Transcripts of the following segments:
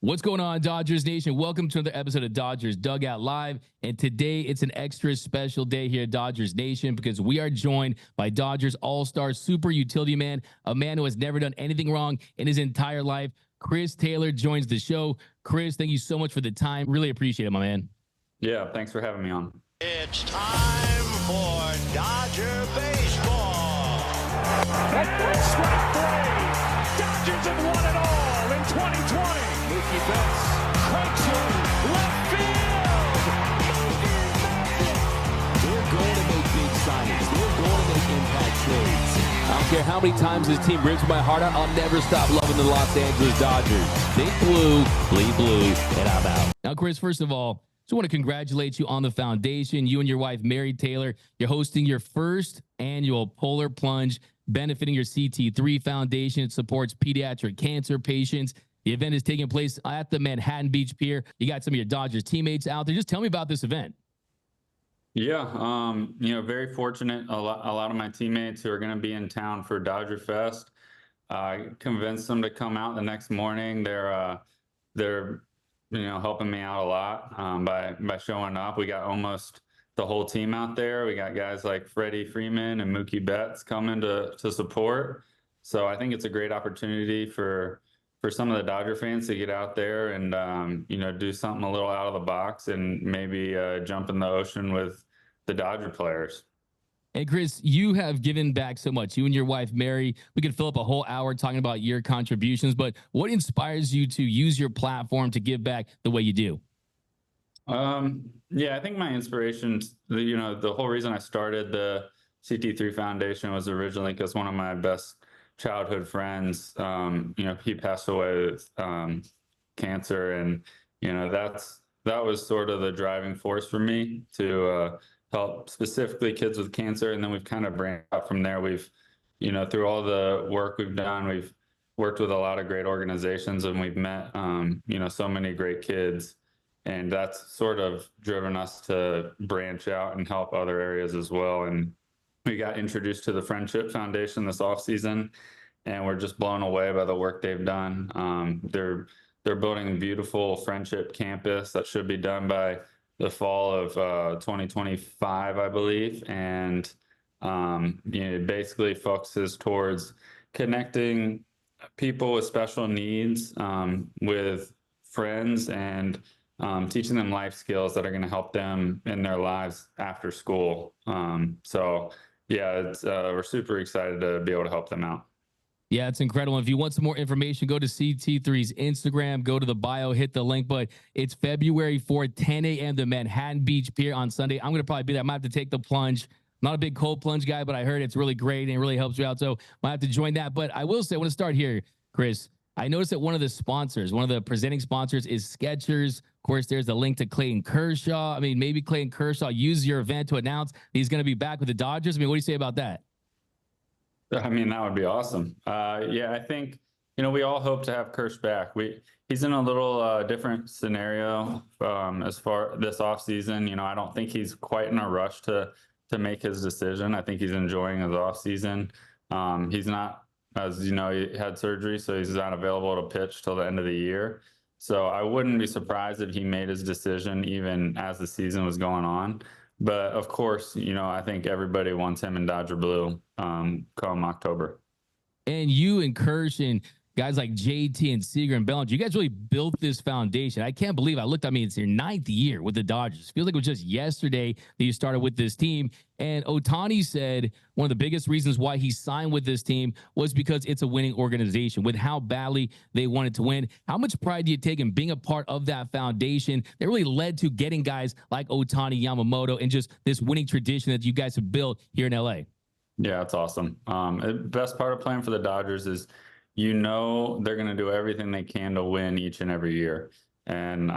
What's going on, Dodgers Nation? Welcome to another episode of Dodgers Dugout Live. And today it's an extra special day here at Dodgers Nation because we are joined by Dodgers All-Star Super Utility Man, a man who has never done anything wrong in his entire life. Chris Taylor joins the show. Chris, thank you so much for the time. Really appreciate it, my man. Yeah, thanks for having me on. It's time for Dodger baseball. Strike three. Dodgers have won it all in 2020. Mookie Betts cranks one left field. They're going to make big signings. They're going to make impact trades. I don't care how many times this team rips my heart out. I'll never stop loving the Los Angeles Dodgers. Think blue, bleed blue, and I'm out. Now, Chris, first of all, just want to congratulate you on the foundation. You and your wife, Mary Taylor, you're hosting your first annual Polar Plunge, benefiting your CT3 Foundation. It supports pediatric cancer patients. The event is taking place at the Manhattan Beach Pier. You got some of your Dodgers teammates out there. Just tell me about this event. Yeah, very fortunate. A lot of my teammates who are going to be in town for Dodger Fest, I convinced them to come out the next morning. They're helping me out a lot by showing up. We got almost the whole team out there. We got guys like Freddie Freeman and Mookie Betts coming to support. So I think it's a great opportunity for some of the Dodger fans to get out there and, do something a little out of the box and maybe jump in the ocean with the Dodger players. And Chris, you have given back so much. You and your wife, Mary, we could fill up a whole hour talking about your contributions, but what inspires you to use your platform to give back the way you do? I think my inspiration, the whole reason I started the CT3 Foundation was originally because one of my best childhood friends, he passed away with cancer, and that was sort of the driving force for me to help specifically kids with cancer. And then we've kind of branched out from there. We've through all the work we've done, we've worked with a lot of great organizations, and we've met so many great kids, and that's sort of driven us to branch out and help other areas as well. And we got introduced to the Friendship Foundation this offseason, and we're just blown away by the work they've done. They're building a beautiful Friendship campus that should be done by the fall of 2025, I believe. And it basically focuses towards connecting people with special needs with friends and teaching them life skills that are going to help them in their lives after school. We're super excited to be able to help them out. Yeah, it's incredible. If you want some more information, go to CT3's Instagram, go to the bio, hit the link. But it's February 4th, 10 a.m. to Manhattan Beach Pier on Sunday. I'm going to probably be there. I might have to take the plunge. Not a big cold plunge guy, but I heard it's really great and it really helps you out. So I have to join that. But I will say, I want to start here, Chris. I noticed that one of the presenting sponsors is Skechers. Of course, there's the link to Clayton Kershaw. I mean, maybe Clayton Kershaw used your event to announce he's going to be back with the Dodgers. I mean, what do you say about that? I mean, that would be awesome. I think, we all hope to have Kersh back. He's in a little different scenario as far this offseason. I don't think he's quite in a rush to make his decision. I think he's enjoying his offseason. He's not, as you know, he had surgery, so he's not available to pitch till the end of the year. So I wouldn't be surprised if he made his decision even as the season was going on. But of course, I think everybody wants him in Dodger blue come October. And you and Kersh and guys like JT and Seager and Bellinger, you guys really built this foundation. I can't believe it's your 9th year with the Dodgers. Feels like it was just yesterday that you started with this team. And Ohtani said one of the biggest reasons why he signed with this team was because it's a winning organization with how badly they wanted to win. How much pride do you take in being a part of that foundation that really led to getting guys like Ohtani, Yamamoto, and just this winning tradition that you guys have built here in LA? Yeah, it's awesome. The best part of playing for the Dodgers is they're going to do everything they can to win each and every year. And,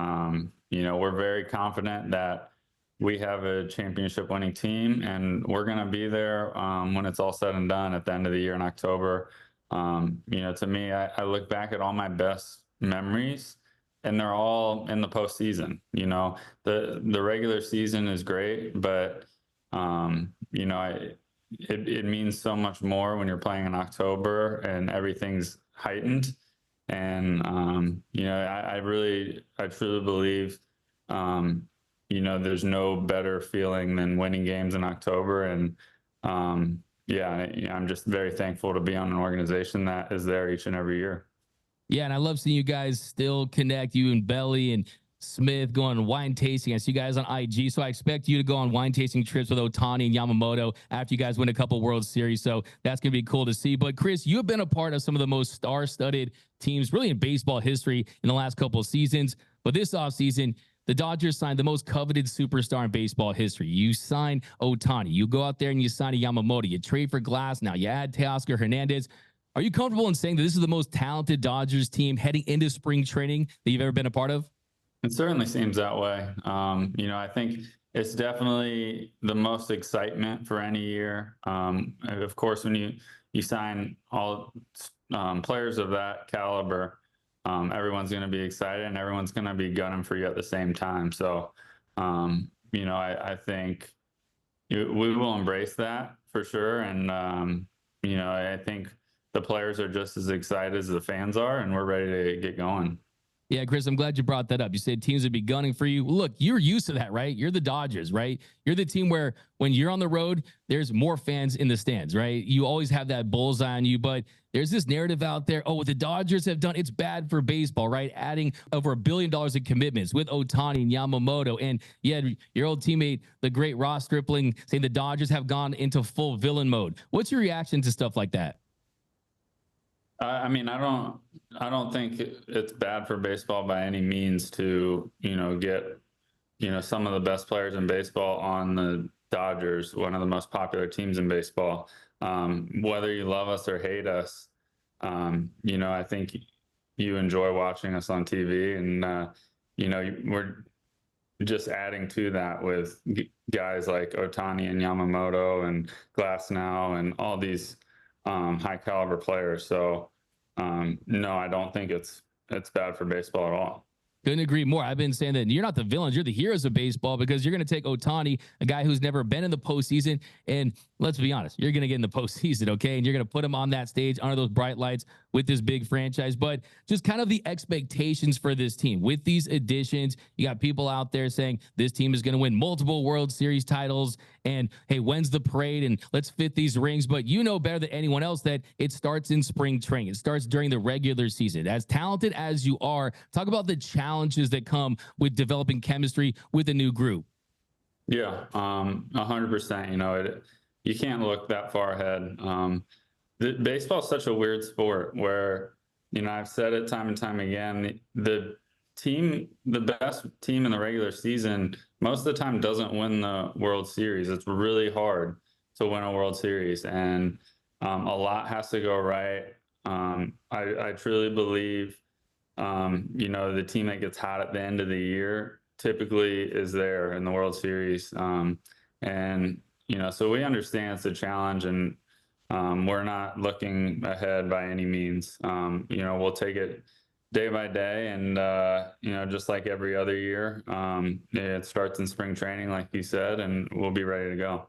we're very confident that we have a championship winning team, and we're going to be there when it's all said and done at the end of the year in October. To me, I look back at all my best memories, and they're all in the postseason. The regular season is great, but, it means so much more when you're playing in October and everything's heightened. And, I truly believe, there's no better feeling than winning games in October. And, I'm just very thankful to be on an organization that is there each and every year. Yeah, and I love seeing you guys still connect, you and Belly and Smith go on wine tasting. I see you guys on IG, so I expect you to go on wine tasting trips with Ohtani and Yamamoto after you guys win a couple World Series. So that's going to be cool to see. But Chris, you have been a part of some of the most star-studded teams really in baseball history in the last couple of seasons. But this offseason, the Dodgers signed the most coveted superstar in baseball history. You sign Ohtani. You go out there and you sign a Yamamoto. You trade for Glass. Now you add Teoscar Hernandez. Are you comfortable in saying that this is the most talented Dodgers team heading into spring training that you've ever been a part of? It certainly seems that way. I think it's definitely the most excitement for any year. Of course, when you sign all players of that caliber, everyone's going to be excited and everyone's going to be gunning for you at the same time. So, I think we will embrace that for sure. And, I think the players are just as excited as the fans are, and we're ready to get going. Yeah, Chris, I'm glad you brought that up. You said teams would be gunning for you. Look, you're used to that, right? You're the Dodgers, right? You're the team where when you're on the road, there's more fans in the stands, right? You always have that bullseye on you, but there's this narrative out there. Oh, what the Dodgers have done, it's bad for baseball, right? Adding over $1 billion in commitments with Ohtani and Yamamoto. And you had your old teammate, the great Ross Stripling, saying the Dodgers have gone into full villain mode. What's your reaction to stuff like that? I don't think it's bad for baseball by any means to, get, some of the best players in baseball on the Dodgers, one of the most popular teams in baseball. Whether you love us or hate us, I think you enjoy watching us on TV, and, we're just adding to that with guys like Ohtani and Yamamoto and Glass now and all these high caliber players. So no, I don't think it's bad for baseball at all. Couldn't agree more. I've been saying that you're not the villains, you're the heroes of baseball, because you're going to take Ohtani, a guy who's never been in the postseason, and let's be honest, you're going to get in the postseason, okay? And you're going to put him on that stage under those bright lights with this big franchise. But just kind of the expectations for this team with these additions, you got people out there saying this team is going to win multiple World Series titles, and hey, when's the parade, and let's fit these rings. But you know better than anyone else that it starts in spring training. It starts during the regular season. As talented as you are, talk about the challenges that come with developing chemistry with a new group. Yeah, 100%. You can't look that far ahead. Baseball is such a weird sport where, I've said it time and time again, the best team in the regular season most of the time doesn't win the World Series. It's really hard to win a World Series, and a lot has to go right. I truly believe, the team that gets hot at the end of the year typically is there in the World Series. So we understand it's a challenge, and we're not looking ahead by any means. We'll take it day by day, and just like every other year, it starts in spring training, like you said, and we'll be ready to go.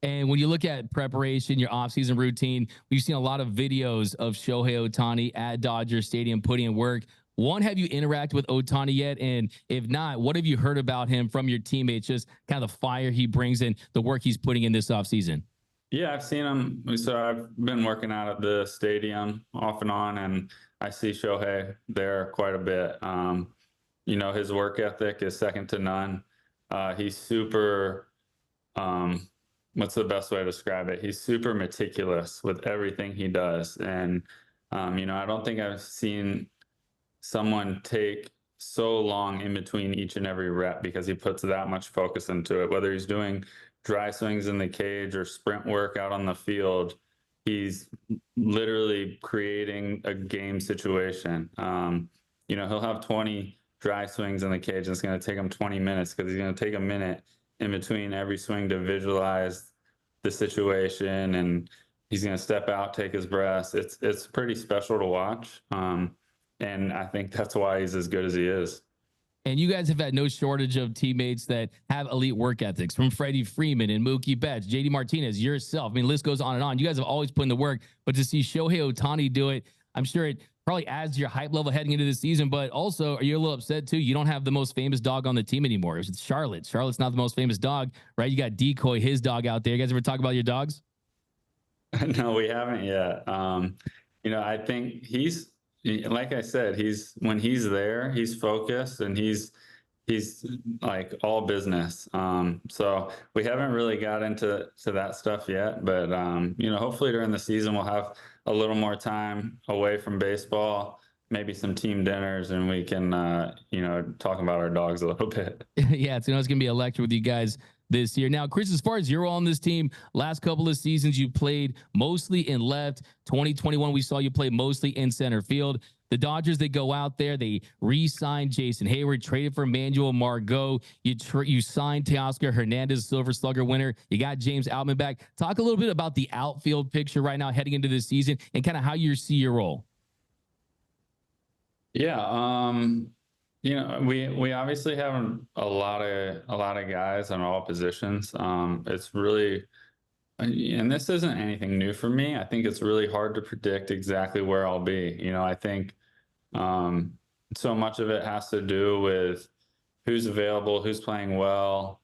And when you look at preparation, your offseason routine, we've seen a lot of videos of Shohei Ohtani at Dodger Stadium putting in work. One, have you interacted with Ohtani yet? And if not, what have you heard about him from your teammates, just kind of the fire he brings in, the work he's putting in this offseason? Yeah, I've seen him. So I've been working out at the stadium off and on, and I see Shohei there quite a bit. His work ethic is second to none. He's super, what's the best way to describe it? He's super meticulous with everything he does. And, I don't think I've seen someone take so long in between each and every rep, because he puts that much focus into it. Whether he's doing dry swings in the cage or sprint work out on the field, he's literally creating a game situation. He'll have 20 dry swings in the cage, and it's going to take him 20 minutes because he's going to take a minute in between every swing to visualize the situation, and he's going to step out, take his breaths. It's pretty special to watch. And I think that's why he's as good as he is. And you guys have had no shortage of teammates that have elite work ethics, from Freddie Freeman and Mookie Betts, JD Martinez, yourself. I mean, list goes on and on. You guys have always put in the work, but to see Shohei Ohtani do it, I'm sure it probably adds to your hype level heading into the season. But also, are you a little upset too? You don't have the most famous dog on the team anymore. It's Charlotte. Charlotte's not the most famous dog, right? You got Decoy, his dog out there. You guys ever talk about your dogs? No, we haven't yet. I think like I said, when he's there, he's focused and he's like all business. So we haven't really got into that stuff yet, but hopefully during the season we'll have a little more time away from baseball, maybe some team dinners, and we can talk about our dogs a little bit. Yeah, it's gonna be a lecture with you guys this year. Now, Chris, as far as you're on this team, last couple of seasons you played mostly in left. 2021, we saw you play mostly in center field. The Dodgers, they go out there, they re-signed Jason Heyward, traded for Manuel Margot. You signed Teoscar Hernandez, Silver Slugger winner. You got James Outman back. Talk a little bit about the outfield picture right now heading into this season and kind of how you see your role. Yeah, we obviously have a lot of guys on all positions. It's really, and this isn't anything new for me. I think it's really hard to predict exactly where I'll be. I think so much of it has to do with who's available, who's playing well.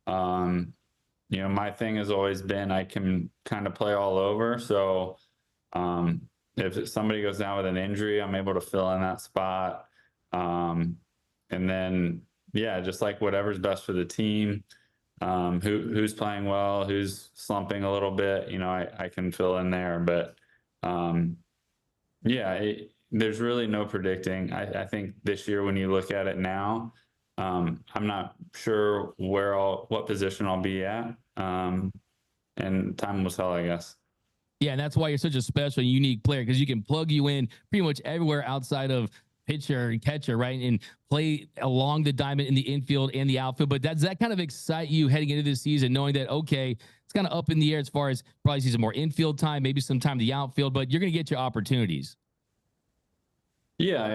My thing has always been I can kind of play all over. So if somebody goes down with an injury, I'm able to fill in that spot. And then, yeah, just like whatever's best for the team, who's playing well, who's slumping a little bit, I can fill in there. But there's really no predicting. I think this year, when you look at it now, I'm not sure what position I'll be at. And time will tell, I guess. Yeah, and that's why you're such a special, unique player, because you can plug you in pretty much everywhere outside of pitcher and catcher, right? And play along the diamond in the infield and the outfield. But does that kind of excite you heading into this season, knowing that, okay, it's kind of up in the air as far as probably see some more infield time, maybe some time in the outfield, but you're going to get your opportunities? Yeah,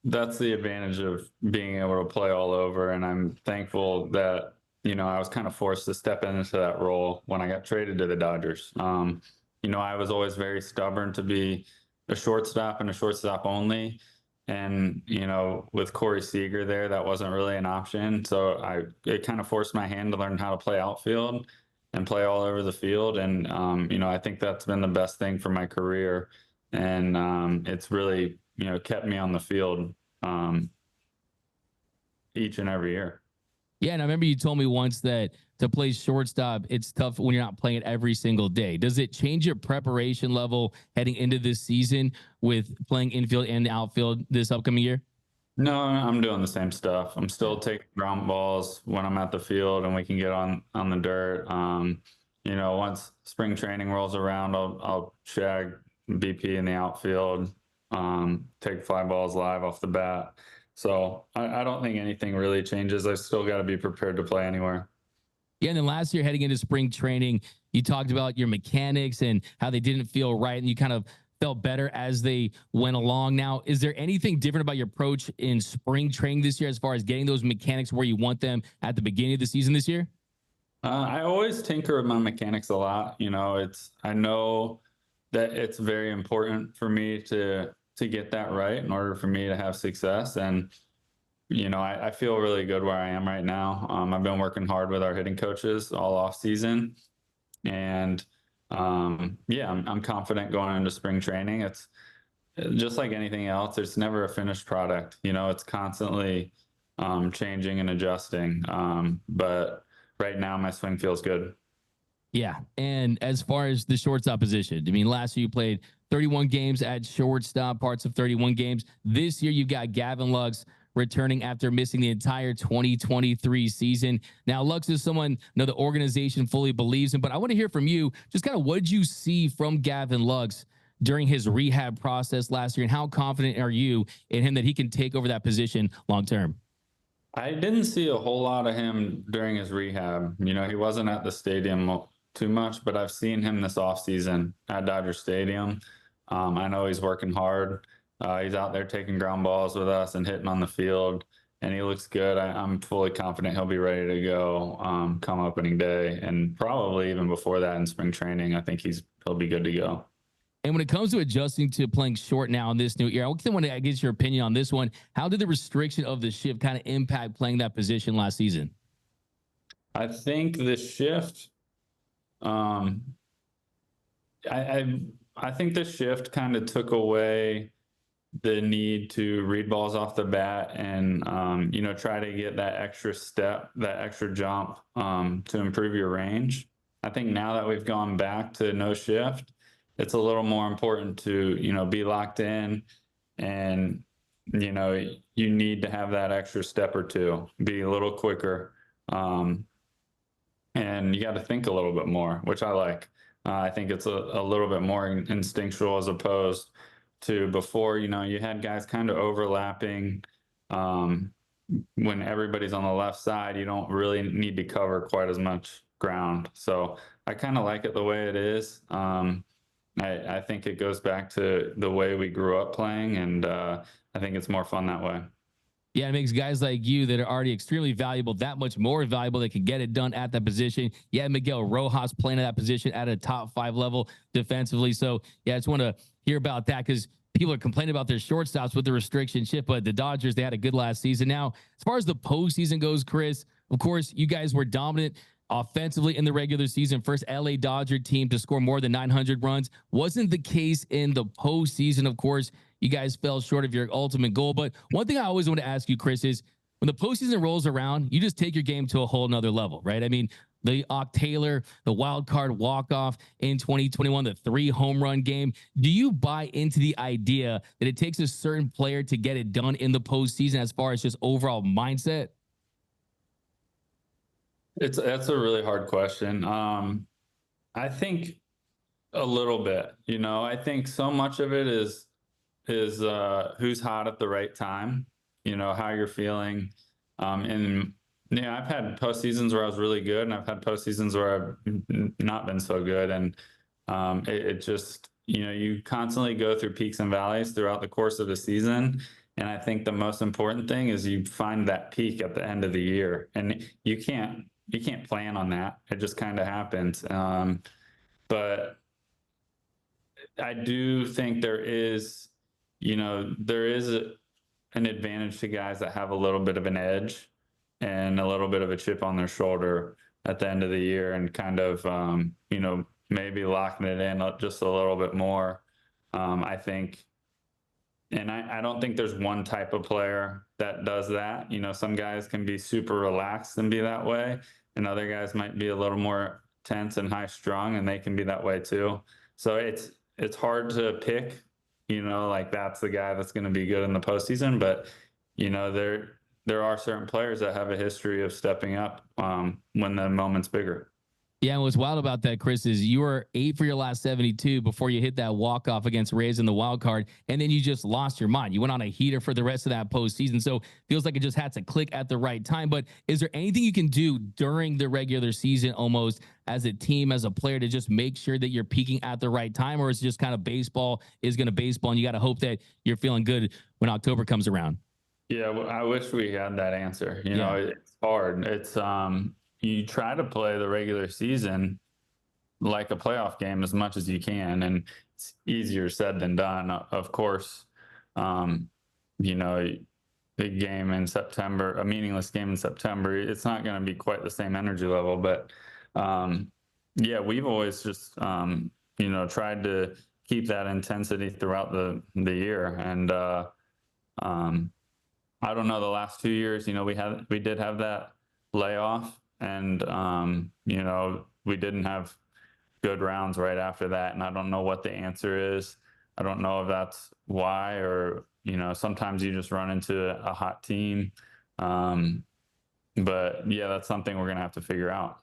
that's the advantage of being able to play all over. And I'm thankful that, I was kind of forced to step into that role when I got traded to the Dodgers. I was always very stubborn to be a shortstop and a shortstop only. And, with Corey Seager there, that wasn't really an option. So it kind of forced my hand to learn how to play outfield and play all over the field. And, I think that's been the best thing for my career. And it's really, kept me on the field each and every year. Yeah, and I remember you told me once that to play shortstop, it's tough when you're not playing it every single day. Does it change your preparation level heading into this season with playing infield and outfield this upcoming year? No, I'm doing the same stuff. I'm still taking ground balls when I'm at the field and we can get on the dirt. Once spring training rolls around, I'll shag BP in the outfield, take fly balls live off the bat. So I don't think anything really changes. I've still got to be prepared to play anywhere. Yeah, and then last year heading into spring training, you talked about your mechanics and how they didn't feel right, and you kind of felt better as they went along. Now, is there anything different about your approach in spring training this year as far as getting those mechanics where you want them at the beginning of the season this year? I always tinker with my mechanics a lot. I know that it's very important for me to get that right in order for me to have success. And, I feel really good where I am right now. I've been working hard with our hitting coaches all off season. And, I'm confident going into spring training. It's just like anything else. It's never a finished product. It's constantly changing and adjusting. But right now my swing feels good. Yeah. And as far as the shortstop position, last year you played 31 games at shortstop, parts of 31 games. This year you've got Gavin Lux returning after missing the entire 2023 season. Now, Lux is someone the organization fully believes in, but I want to hear from you just kind of what did you see from Gavin Lux during his rehab process last year, and how confident are you in him that he can take over that position long term? I didn't see a whole lot of him during his rehab. He wasn't at the stadium too much, but I've seen him this offseason at Dodger Stadium. I know he's working hard. He's out there taking ground balls with us and hitting on the field, and he looks good. I'm fully confident he'll be ready to go come opening day, and probably even before that in spring training. I think he'll be good to go. And when it comes to adjusting to playing short now in this new era, I want to get your opinion on this one. How did the restriction of the shift kind of impact playing that position last season? I think the shift, I think the shift kind of took away the need to read balls off the bat and, try to get that extra step, that extra jump to improve your range. I think now that we've gone back to no shift, it's a little more important to, be locked in and, you need to have that extra step or two, be a little quicker. And you got to think a little bit more, which I like. I think it's a little bit more instinctual as opposed to before, you had guys kind of overlapping. When everybody's on the left side, you don't really need to cover quite as much ground. So I kind of like it the way it is. I think it goes back to the way we grew up playing, and I think it's more fun that way. Yeah, it makes guys like you that are already extremely valuable that much more valuable. That can get it done at that position. Yeah, Miguel Rojas playing at that position at a top 5 level defensively. So, yeah, I just want to hear about that because people are complaining about their shortstops with the restriction shift, but the Dodgers, they had a good last season. Now, as far as the postseason goes, Chris, of course, you guys were dominant offensively in the regular season. First LA Dodger team to score more than 900 runs. Wasn't the case in the postseason, of course. You guys fell short of your ultimate goal. But one thing I always want to ask you, Chris, is when the postseason rolls around, you just take your game to a whole nother level, right? I mean, the Ock Taylor, the wild card walk-off in 2021, the 3 home run game. Do you buy into the idea that it takes a certain player to get it done in the postseason as far as just overall mindset? That's a really hard question. I think a little bit, I think so much of it is who's hot at the right time, how you're feeling. And I've had postseasons where I was really good, and I've had postseasons where I've not been so good. And it just, you constantly go through peaks and valleys throughout the course of the season. And I think the most important thing is you find that peak at the end of the year, and you can't plan on that. It just kind of happens. But I do think there is an advantage to guys that have a little bit of an edge and a little bit of a chip on their shoulder at the end of the year, and kind of, maybe locking it in just a little bit more. I think, and I don't think there's one type of player that does that. Some guys can be super relaxed and be that way, and other guys might be a little more tense and high strung, and they can be that way too. So it's hard to pick, like that's the guy that's going to be good in the postseason. But, there are certain players that have a history of stepping up when the moment's bigger. Yeah, and what's wild about that, Chris, is you were 8 for your last 72 before you hit that walk-off against Rays in the wild card, and then you just lost your mind. You went on a heater for the rest of that postseason, so feels like it just had to click at the right time. But is there anything you can do during the regular season almost as a team, as a player, to just make sure that you're peaking at the right time, or is it just kind of baseball is going to baseball, and you got to hope that you're feeling good when October comes around? Yeah, well, I wish we had that answer. It's hard. It's you try to play the regular season like a playoff game as much as you can, and it's easier said than done. Of course, the game in September, a meaningless game in September, it's not going to be quite the same energy level. But we've always just tried to keep that intensity throughout the year. And I don't know, the last 2 years, we did have that layoff. And, we didn't have good rounds right after that. And I don't know what the answer is. I don't know if that's why, or, sometimes you just run into a hot team. But yeah, that's something we're going to have to figure out.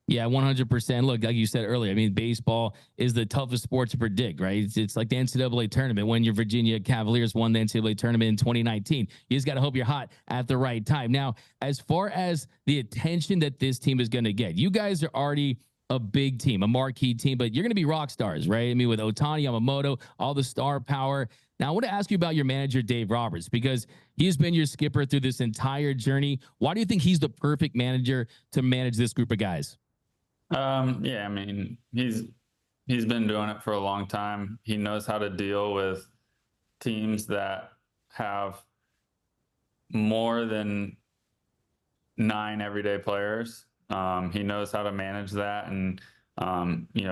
Yeah, 100%. Look, like you said earlier, I mean, baseball is the toughest sport to predict, right? It's like the NCAA tournament when your Virginia Cavaliers won the NCAA tournament in 2019. You just got to hope you're hot at the right time. Now, as far as the attention that this team is going to get, you guys are already a big team, a marquee team, but you're going to be rock stars, right? I mean, with Ohtani, Yamamoto, all the star power. Now, I want to ask you about your manager, Dave Roberts, because he's been your skipper through this entire journey. Why do you think he's the perfect manager to manage this group of guys? Yeah, I mean, he's he's been doing it for a long time. He knows how to deal with teams that have more than 9 everyday players. He knows how to manage that and,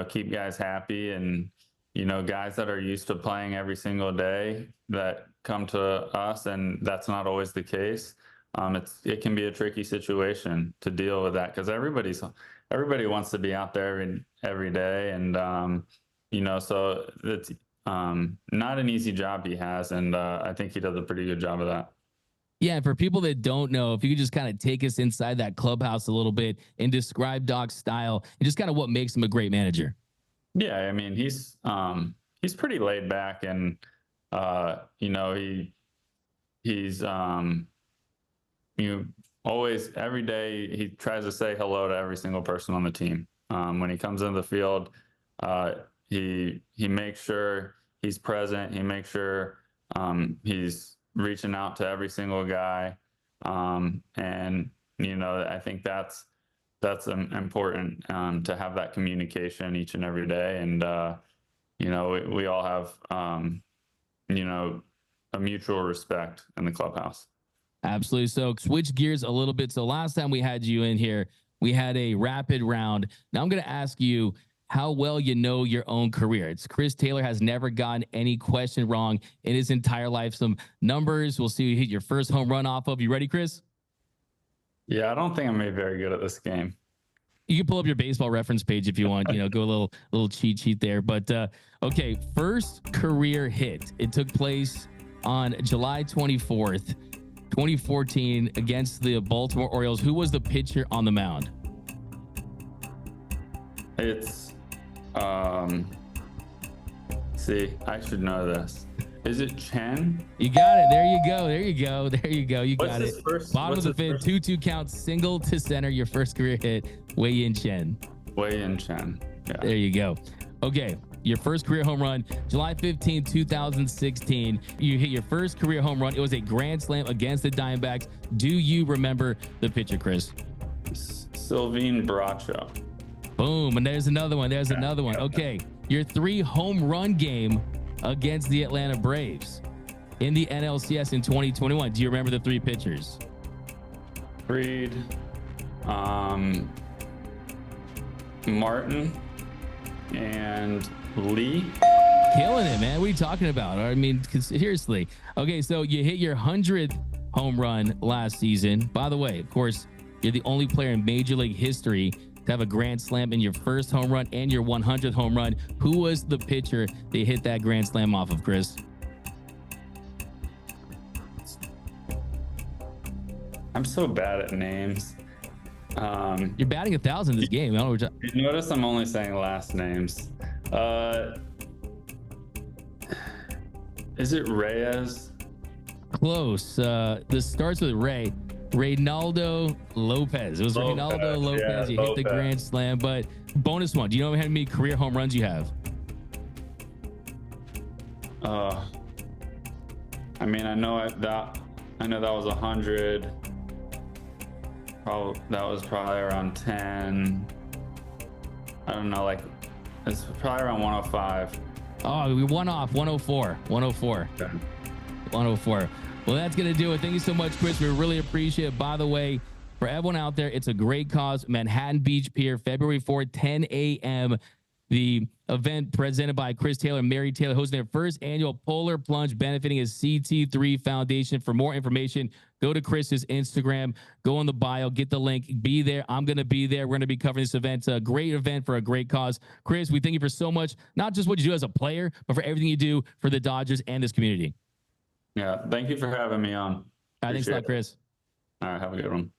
keep guys happy, and, guys that are used to playing every single day that come to us, and that's not always the case. It can be a tricky situation to deal with that, because everybody wants to be out there every day. And, so it's not an easy job he has. And I think he does a pretty good job of that. Yeah, and for people that don't know, if you could just kind of take us inside that clubhouse a little bit and describe Doc's style and just kind of what makes him a great manager. Yeah, I mean, he's pretty laid back, and he's always, every day he tries to say hello to every single person on the team. When he comes into the field, he makes sure he's present. He makes sure he's reaching out to every single guy. And, I think that's important, to have that communication each and every day. And, we all have, a mutual respect in the clubhouse. Absolutely. So switch gears a little bit. So last time we had you in here, we had a rapid round. Now I'm going to ask you how well you know your own career. It's Chris Taylor has never gotten any question wrong in his entire life. Some numbers. We'll see you hit your first home run off of. You ready, Chris? Yeah, I don't think I'm gonna be very good at this game. You can pull up your baseball reference page if you want, go a little cheat sheet there. But okay, first career hit. It took place on July 24th, 2014 against the Baltimore Orioles. Who was the pitcher on the mound? It's see, I should know this. Is it Chen? You got it. There you go. There you go. There you go. You got it. Bottom of the fifth, 2-2 count, single to center. Your first career hit, Wei-Yin Chen. Wei-Yin Chen. Yeah. There you go. Okay. Your first career home run, July 15, 2016. You hit your first career home run. It was a grand slam against the Diamondbacks. Do you remember the pitcher, Chris? Sylvain Bracho. Boom. And there's another one. There's another one. Okay. Your 3 home run game against the Atlanta Braves in the NLCS in 2021. Do you remember the 3 pitchers? Reed, Martin, and Lee. Killing it, man. What are you talking about? I mean, seriously. Okay, so you hit your 100th home run last season. By the way, of course, you're the only player in Major League history to have a grand slam in your first home run and your 100th home run. Who was the pitcher they hit that grand slam off of, Chris? I'm so bad at names. You're batting 1,000 this game. I don't know. You notice I'm only saying last names. Is it Reyes? Close. This starts with Ray. Reynaldo Lopez. It was Reynaldo Lopez. Yeah, you hit the grand slam. But bonus one. Do you know how many career home runs you have? I mean, I know that was 100. Probably that was probably around 10. I don't know, like it's probably around 105. Oh, we won off 104. 104. Okay. 104. Well, that's going to do it. Thank you so much, Chris. We really appreciate it. By the way, for everyone out there, it's a great cause. Manhattan Beach Pier, February 4th, 10 a.m. The event presented by Chris Taylor and Mary Taylor, hosting their first annual Polar Plunge, benefiting his CT3 Foundation. For more information, go to Chris's Instagram, go on the bio, get the link, be there. I'm going to be there. We're going to be covering this event. It's a great event for a great cause. Chris, we thank you for so much, not just what you do as a player, but for everything you do for the Dodgers and this community. Yeah, thank you for having me on. Thanks a lot, Chris. All right, have a good one.